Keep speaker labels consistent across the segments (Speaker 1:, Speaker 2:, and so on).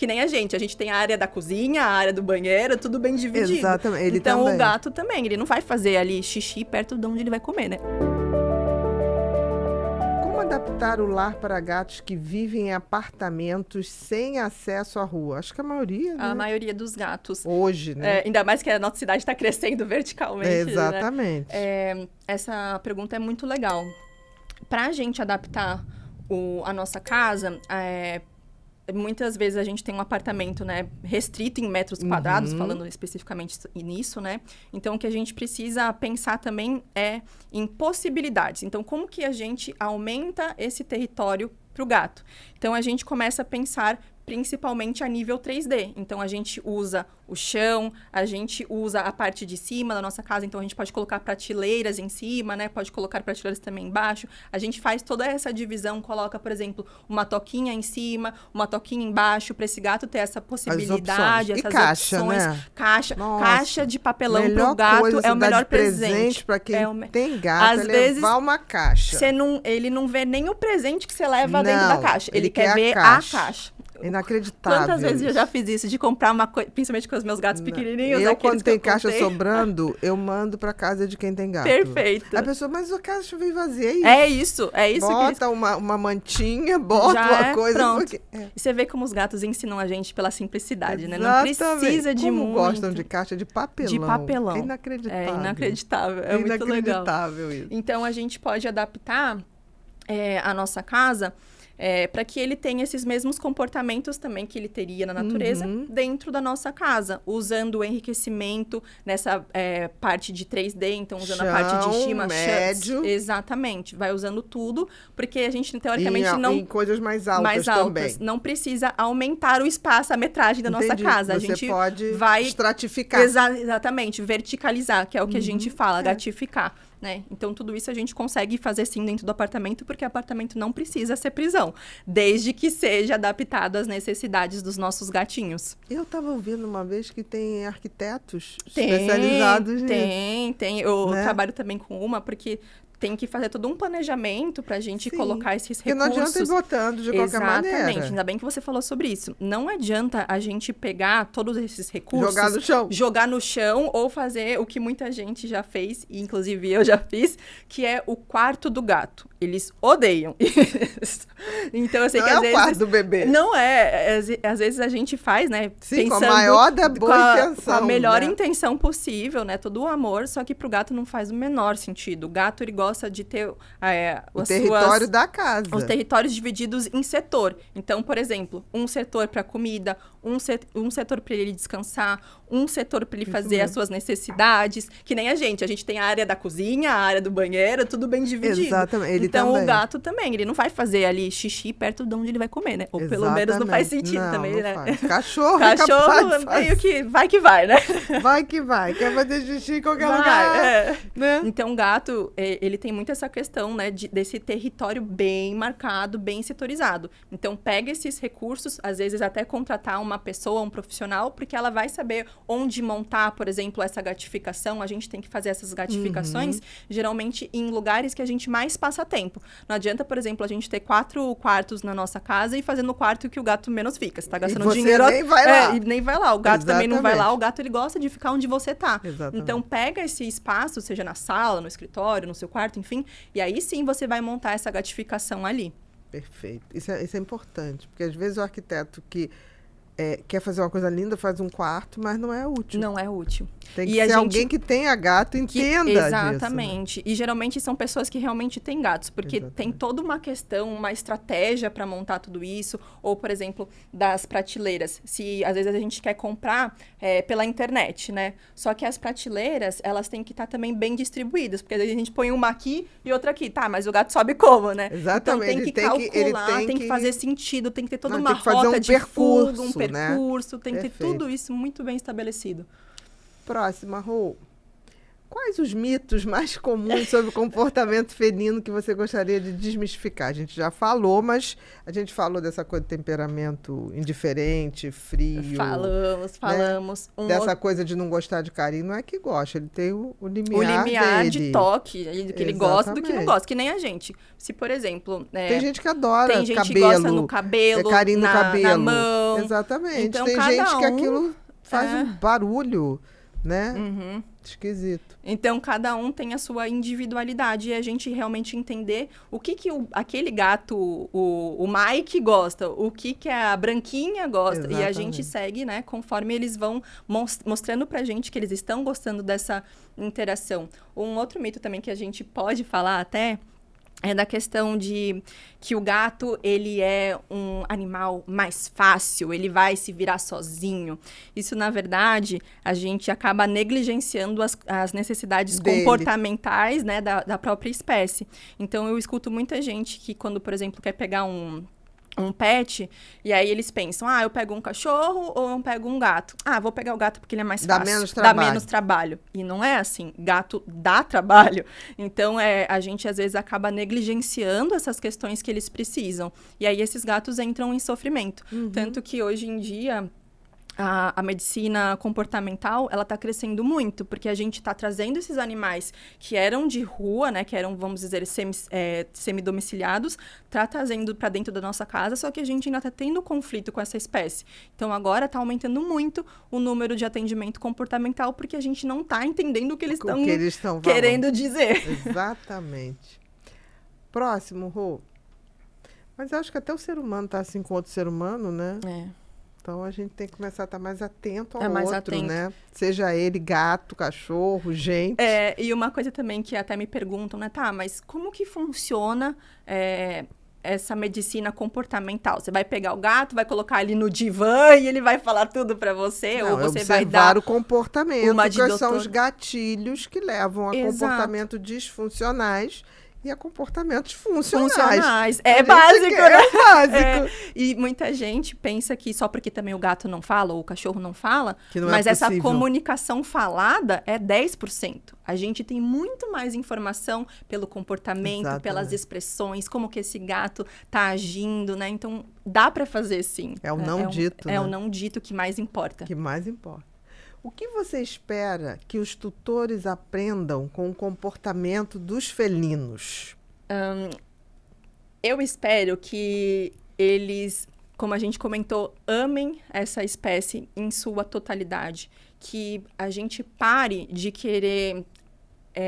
Speaker 1: Que nem a gente tem a área da cozinha, a área do banheiro, tudo bem dividido.
Speaker 2: Exatamente, ele
Speaker 1: então
Speaker 2: também.
Speaker 1: O gato também, ele não vai fazer ali xixi perto de onde ele vai comer, né?
Speaker 2: Como adaptar o lar para gatos que vivem em apartamentos sem acesso à rua? Acho que a maioria, né?
Speaker 1: A maioria dos gatos.
Speaker 2: Hoje, né?
Speaker 1: Ainda mais que a nossa cidade está crescendo verticalmente.
Speaker 2: Exatamente.
Speaker 1: Né? Essa pergunta é muito legal. Para a gente adaptar a nossa casa, muitas vezes a gente tem um apartamento, né, restrito em metros quadrados, falando especificamente nisso, né? Então, o que a gente precisa pensar também é em possibilidades. Então, como que a gente aumenta esse território para o gato? Então, a gente começa a pensar principalmente a nível 3D. Então, a gente usa o chão, a gente usa a parte de cima da nossa casa, então a gente pode colocar prateleiras em cima, né? Pode colocar prateleiras também embaixo. A gente faz toda essa divisão, coloca, por exemplo, uma toquinha em cima, uma toquinha embaixo, para esse gato ter essa possibilidade, essas
Speaker 2: caixa,
Speaker 1: opções.
Speaker 2: Né?
Speaker 1: Caixa de papelão para o gato é o melhor presente.
Speaker 2: Para quem tem gato,
Speaker 1: às vezes,
Speaker 2: levar uma caixa.
Speaker 1: Ele não vê nem o presente que você leva dentro da caixa. Ele quer ver a caixa.
Speaker 2: Inacreditável.
Speaker 1: Quantas vezes eu já fiz isso, de comprar uma coisa, principalmente com os meus gatos pequenininhos.
Speaker 2: Quando tem caixa sobrando, eu mando pra casa de quem tem gato.
Speaker 1: Perfeito.
Speaker 2: A pessoa, mas a caixa veio vazia,
Speaker 1: é isso. É isso.
Speaker 2: Bota uma mantinha, bota uma coisa.
Speaker 1: Pronto. Porque... E você vê como os gatos ensinam a gente pela simplicidade,
Speaker 2: Exatamente.
Speaker 1: Né? Não precisa de muito.
Speaker 2: Gostam de caixa de papelão.
Speaker 1: De papelão.
Speaker 2: É inacreditável.
Speaker 1: É inacreditável. É muito legal.
Speaker 2: Inacreditável isso.
Speaker 1: Então, a gente pode adaptar a nossa casa... para que ele tenha esses mesmos comportamentos também que ele teria na natureza dentro da nossa casa, usando o enriquecimento nessa parte de 3D, então usando a parte de cima,
Speaker 2: médio.
Speaker 1: Exatamente, vai usando tudo, porque a gente teoricamente
Speaker 2: em coisas mais altas também.
Speaker 1: Não precisa aumentar o espaço, a metragem da nossa casa.
Speaker 2: Você
Speaker 1: a gente
Speaker 2: pode
Speaker 1: vai
Speaker 2: estratificar.
Speaker 1: Exatamente, verticalizar, que é o que a gente fala, gatificar. Né? Então, tudo isso a gente consegue fazer sim dentro do apartamento, porque apartamento não precisa ser prisão, desde que seja adaptado às necessidades dos nossos gatinhos.
Speaker 2: Eu estava ouvindo uma vez que tem arquitetos especializados nisso.
Speaker 1: Tem. Eu trabalho também com uma, porque... tem que fazer todo um planejamento para a gente colocar esses recursos.
Speaker 2: Porque não adianta ir botando de qualquer maneira.
Speaker 1: Exatamente. Ainda bem que você falou sobre isso. Não adianta a gente pegar todos esses recursos... Jogar no chão ou fazer o que muita gente já fez, e inclusive eu já fiz, que é o quarto do gato. Eles odeiam isso. Então, eu sei
Speaker 2: não
Speaker 1: que
Speaker 2: é
Speaker 1: às vezes...
Speaker 2: o quarto do bebê.
Speaker 1: Não é. Às vezes a gente faz, né?
Speaker 2: Sim, com a maior da boa intenção.
Speaker 1: Com a melhor intenção possível, né? Todo o amor, só que pro gato não faz o menor sentido. O gato, ele gosta de ter
Speaker 2: o território da casa.
Speaker 1: Os territórios divididos em setor. Então, por exemplo, um setor para comida, um setor para ele descansar, um setor para ele fazer as suas necessidades, que nem a gente tem a área da cozinha, a área do banheiro, tudo bem dividido.
Speaker 2: Exatamente.
Speaker 1: Então,
Speaker 2: também.
Speaker 1: O gato também, ele não vai fazer ali xixi perto de onde ele vai comer, né? Ou pelo menos não faz sentido também, né?
Speaker 2: Faz. Cachorro
Speaker 1: meio que vai, né?
Speaker 2: Vai que vai. Quer fazer xixi em qualquer lugar. Né?
Speaker 1: Então, o gato, ele tem muito essa questão, né, desse território bem marcado, bem setorizado. Então, pega esses recursos, às vezes até contratar uma pessoa, um profissional, porque ela vai saber onde montar, por exemplo, essa gatificação. A gente tem que fazer essas gatificações, geralmente em lugares que a gente mais passa tempo. Não adianta, por exemplo, a gente ter 4 quartos na nossa casa e fazer no quarto que o gato menos fica. Você tá gastando dinheiro...
Speaker 2: nem vai lá.
Speaker 1: E nem vai lá. O gato também não vai lá. O gato, ele gosta de ficar onde você tá.
Speaker 2: Exatamente.
Speaker 1: Então, pega esse espaço, seja na sala, no escritório, no seu quarto, enfim, e aí sim você vai montar essa gatificação ali.
Speaker 2: Perfeito. Isso é importante, porque às vezes o arquiteto que quer fazer uma coisa linda, faz um quarto, mas não é útil.
Speaker 1: Não é útil.
Speaker 2: Tem que ser alguém que tenha gato, entenda
Speaker 1: exatamente.
Speaker 2: disso, né?
Speaker 1: E geralmente são pessoas que realmente têm gatos, porque tem toda uma questão, uma estratégia para montar tudo isso. Ou, por exemplo, das prateleiras. Se às vezes a gente quer comprar pela internet, né? Só que as prateleiras, elas têm que estar também bem distribuídas, porque às vezes a gente põe uma aqui e outra aqui. Tá, mas o gato sobe como, né?
Speaker 2: Exatamente.
Speaker 1: Então tem que calcular, tem que fazer sentido, tem que ter toda uma rota de fuga, um percurso, tem que ter tudo isso muito bem estabelecido.
Speaker 2: Próxima, Rô. quais os mitos mais comuns sobre o comportamento felino que você gostaria de desmistificar? A gente já falou, mas a gente falou dessa coisa de temperamento indiferente, frio.
Speaker 1: Falamos.
Speaker 2: Né? Dessa coisa de não gostar de carinho, não é que gosta, ele tem o limiar
Speaker 1: O limiar
Speaker 2: dele.
Speaker 1: de toque, do que ele gosta e do que não gosta, que nem a gente. Se, por exemplo...
Speaker 2: tem gente que adora
Speaker 1: tem gente
Speaker 2: cabelo.
Speaker 1: Que gosta no cabelo,
Speaker 2: carinho no cabelo.
Speaker 1: Na mão.
Speaker 2: Exatamente.
Speaker 1: Então,
Speaker 2: tem gente que aquilo faz um barulho, né? Esquisito.
Speaker 1: Então, cada um tem a sua individualidade e a gente realmente entender o que aquele gato, o Mike gosta, o que a Branquinha gosta. Exatamente. E a gente segue, né, conforme eles vão mostrando pra gente que eles estão gostando dessa interação. Um outro mito também que a gente pode falar até é da questão de que o gato, ele é um animal mais fácil, ele vai se virar sozinho. Isso, na verdade, a gente acaba negligenciando as necessidades comportamentais, né, da própria espécie. Então, eu escuto muita gente que, quando, por exemplo, quer pegar um pet, e aí eles pensam, eu pego um cachorro ou eu pego um gato? Vou pegar o gato porque ele é mais fácil. Dá menos trabalho. E não é assim, gato dá trabalho. Então, a gente às vezes acaba negligenciando essas questões que eles precisam. E aí esses gatos entram em sofrimento. Tanto que hoje em dia... A medicina comportamental, ela está crescendo muito, porque a gente está trazendo esses animais que eram de rua, né, que eram, vamos dizer, semi-domiciliados, trazendo para dentro da nossa casa, só que a gente ainda está tendo conflito com essa espécie. Então, agora está aumentando muito o número de atendimento comportamental, porque a gente não está entendendo o que eles estão querendo dizer.
Speaker 2: Exatamente. Próximo, Rô. Mas eu acho que até o ser humano está assim com outro ser humano, né? Então, a gente tem que começar a estar mais atento ao outro, né? Seja ele gato, cachorro, gente.
Speaker 1: E uma coisa também que até me perguntam, né? Mas como que funciona essa medicina comportamental? Você vai pegar o gato, vai colocar ele no divã e ele vai falar tudo para você?
Speaker 2: Não,
Speaker 1: ou você vai dar
Speaker 2: o comportamento, quais são os gatilhos que levam a comportamentos disfuncionais e a comportamentos funcionais.
Speaker 1: É básico, né?
Speaker 2: É básico.
Speaker 1: E muita gente pensa que só porque também o gato não fala ou o cachorro não fala,
Speaker 2: mas
Speaker 1: essa comunicação falada é 10%. A gente tem muito mais informação pelo comportamento, pelas expressões, como que esse gato tá agindo, né? Então, dá para fazer sim.
Speaker 2: É o não dito, né?
Speaker 1: É o não dito que mais importa.
Speaker 2: Que mais importa. O que você espera que os tutores aprendam com o comportamento dos felinos?
Speaker 1: Eu espero que eles, como a gente comentou, amem essa espécie em sua totalidade. Que a gente pare de querer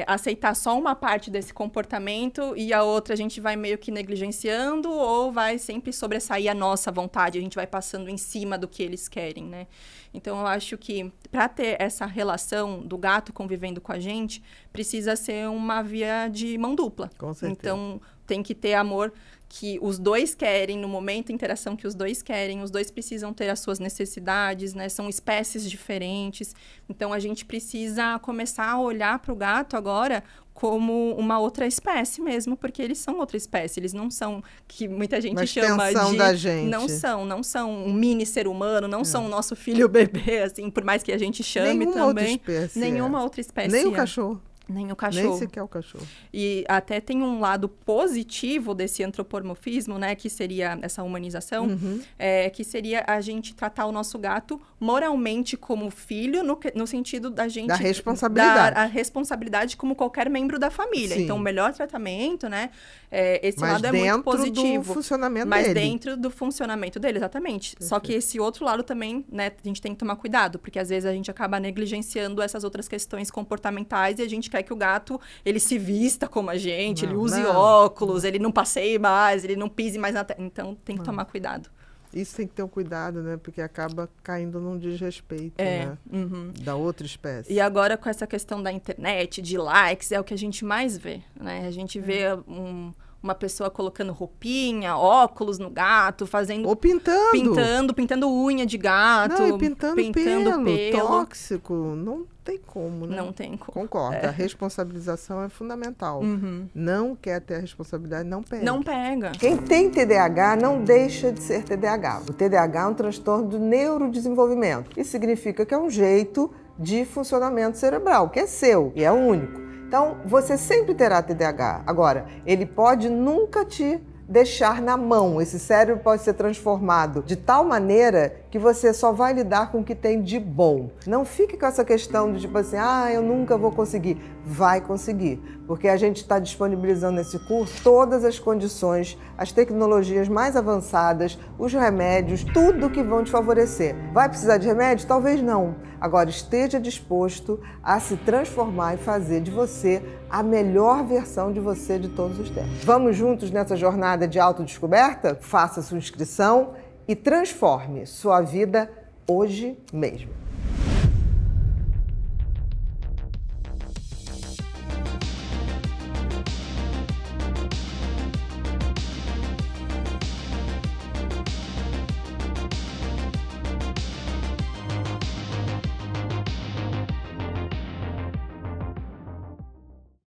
Speaker 1: aceitar só uma parte desse comportamento e a outra a gente vai meio que negligenciando ou vai sempre sobressair a nossa vontade, a gente vai passando em cima do que eles querem, né? Então, eu acho que para ter essa relação do gato convivendo com a gente, precisa ser uma via de mão dupla.
Speaker 2: Com certeza.
Speaker 1: Então, tem que ter amor que os dois querem, no momento, a interação que os dois querem. Os dois precisam ter as suas necessidades, né? São espécies diferentes. Então, a gente precisa começar a olhar para o gato agora como uma outra espécie mesmo, porque eles são outra espécie. Eles não são, que muita gente chama de...
Speaker 2: da gente.
Speaker 1: Não são um mini ser humano, não são o nosso filho bebê, assim, por mais que a gente chame também. Nenhuma outra espécie.
Speaker 2: Nem o cachorro.
Speaker 1: Nem o cachorro.
Speaker 2: Nem sequer o cachorro.
Speaker 1: E até tem um lado positivo desse antropomorfismo, né? Que seria essa humanização. Que seria a gente tratar o nosso gato moralmente como filho, no sentido da gente...
Speaker 2: Da responsabilidade.
Speaker 1: Dar a responsabilidade como qualquer membro da família. Sim. Então, o melhor tratamento, né? Esse lado é muito positivo.
Speaker 2: Do funcionamento
Speaker 1: mas
Speaker 2: dele.
Speaker 1: dentro do funcionamento dele, exatamente. Perfeito. Só que esse outro lado também, né? A gente tem que tomar cuidado, porque às vezes a gente acaba negligenciando essas outras questões comportamentais e a gente quer que o gato, ele se vista como a gente, ele use óculos, ele não passeie mais, ele não pise mais na terra. Então, tem que tomar cuidado.
Speaker 2: Isso tem que ter um cuidado, né? Porque acaba caindo num desrespeito, né? Da outra espécie.
Speaker 1: E agora, com essa questão da internet, de likes, é o que a gente mais vê, né? A gente vê uma pessoa colocando roupinha, óculos no gato, fazendo...
Speaker 2: Ou pintando.
Speaker 1: Pintando unha de gato.
Speaker 2: Não, e pintando pelo. Tóxico. Não tem como, né?
Speaker 1: Não tem como.
Speaker 2: Concordo. A responsabilização é fundamental. Não quer ter a responsabilidade, não pega.
Speaker 1: Não pega.
Speaker 3: Quem tem TDAH não deixa de ser TDAH. O TDAH é um transtorno do neurodesenvolvimento. Isso significa que é um jeito de funcionamento cerebral, que é seu e é único. Então, você sempre terá TDAH. Agora, ele pode nunca te deixar na mão. Esse cérebro pode ser transformado de tal maneira que você só vai lidar com o que tem de bom. Não fique com essa questão de tipo assim, eu nunca vou conseguir. Vai conseguir, porque a gente está disponibilizando nesse curso todas as condições, as tecnologias mais avançadas, os remédios, tudo que vão te favorecer. Vai precisar de remédio? Talvez não. Agora, esteja disposto a se transformar e fazer de você a melhor versão de você de todos os tempos. Vamos juntos nessa jornada de autodescoberta? Faça sua inscrição e transforme sua vida hoje mesmo.